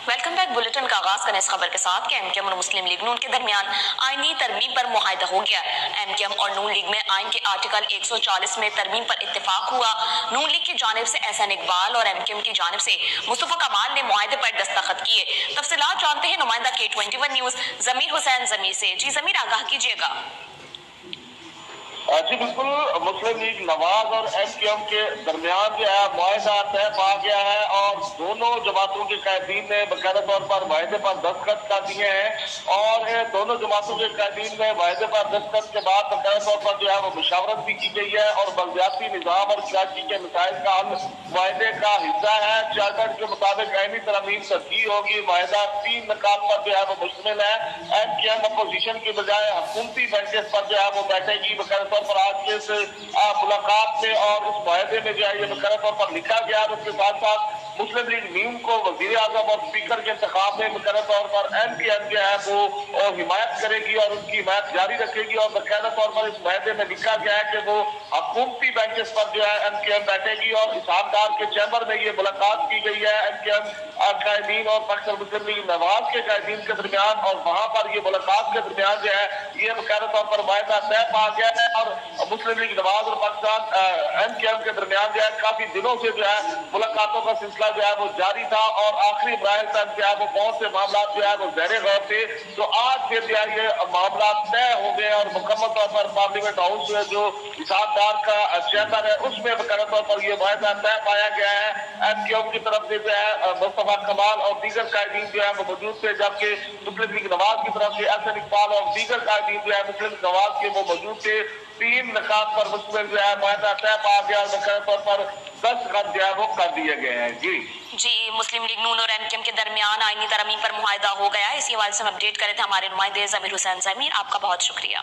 Welcome back. Bulletin کا آغاز کرنے اس خبر کے ساتھ کہ ایم کیو ایم اور مسلم لیگ نون کے درمیان آئینی ترمیم پر معاہدہ ہو گیا۔ ایم کیو ایم اور نون لیگ میں آئین کے آرٹیکل 140 میں ترمیم پر اتفاق ہوا۔ نون لیگ کی جانب سے احسن اقبال اور ایم کیو ایم کی جانب سے مصطفیٰ کمال نے معاہدے پر دستخط کیے۔ تفصیلات جانتے ہیں نمائندہ K21 نیوز ضمیر حسین ضمیر سے۔ جی ضمیر، آگاہ کیجیے گا۔ جی بالکل، مسلم لیگ نواز اور ایم کیو ایم کے درمیان جو ہے معاہدہ طے پا گیا ہے اور دونوں جماعتوں کے قائدین نے باقاعدہ طور پر معاہدے پر دستخط کر دیے ہیں اور دونوں جماعتوں کے قائدین نے معاہدے پر دستخط کے بعد باقاعدہ طور پر جو ہے وہ مشاورت بھی کی گئی ہے اور بلدیاتی نظام اور کراچی کے مسائل کا حل معاہدے کا حصہ ہے۔ چارٹر کے مطابق آئینی ترمیم ترقی ہوگی۔ معاہدہ 3 نکات پر جو ہے وہ مشتمل ہے۔ ایم کیو ایم اپوزیشن کی بجائے حکومتی بینچز پر جو ہے وہ بیٹھے گی۔ باقاعدہ طور پر آج کے اس ملاقات میں اور اس معاہدے میں جو ہے یہ باقاعدہ طور پر لکھا گیا ہے۔ اس کے ساتھ ساتھ مسلم لیگ نیم کو وزیر اعظم اور اسپیکر کے انتخاب میں باقاعدہ طور پر ایم پی ایم جو ہے وہ حمایت کرے گی اور ان کی حمایت جاری رکھے گی اور باقاعدہ طور پر اس معاہدے میں لکھا گیا ہے کہ وہ حکومتی بینچز پر جو ہے ایم پی ایم بیٹھے گی اور اسحاق کے چیمبر میں یہ ملاقات کی گئی ہے ایم پی ایم قائدین اور پاکستان مسلم لیگ نواز کے قائدین کے درمیان اور وہاں پر یہ ملاقات کے درمیان جو ہے یہ باقاعدہ طور پر معاہدہ طے پا گیا ہے اور مسلم لیگ نواز اور پاکستان ایم کیو ایم کے درمیان جو ہے کافی دنوں سے جو ہے ملاقاتوں کا سلسلہ جو ہے وہ جاری تھا اور آخری مراحل تک جو ہے وہ بہت سے معاملات جو ہے وہ زیر غور تھے۔ تو آج پھر جو ہے یہ معاملات طے ہو گئے اور مکمل طور پر پارلیمنٹ ہاؤس جو اسحاق ڈار کا چیمبر ہے اس میں باقاعدہ طور پر یہ معاہدہ طے پایا گیا ہے۔ ایم کیو ایم کی طرف سے جو ہے مصطفیٰ کمال اور دیگر قائدین جو ہے وہ موجود تھے، جبکہ مسلم لیگ نواز کی طرف سے احسن اقبال اور دیگر قائدین جو ہے مسلم لیگ نواز کے وہ موجود تھے۔ 3 نکات پر مشتمل جو ہے معاہدہ طے پا گیا اور باقاعدہ طور پر دستخط جو ہے وہ کر دیے گئے ہیں۔ جی مسلم لیگ نون اور ایم کیو ایم کے درمیان آئینی ترمیم پر معاہدہ ہو گیا ہے۔ اسی حوالے سے ہم اپڈیٹ کرے تھے ہمارے نمائندے ضمیر حسین ضمیر، آپ کا بہت شکریہ۔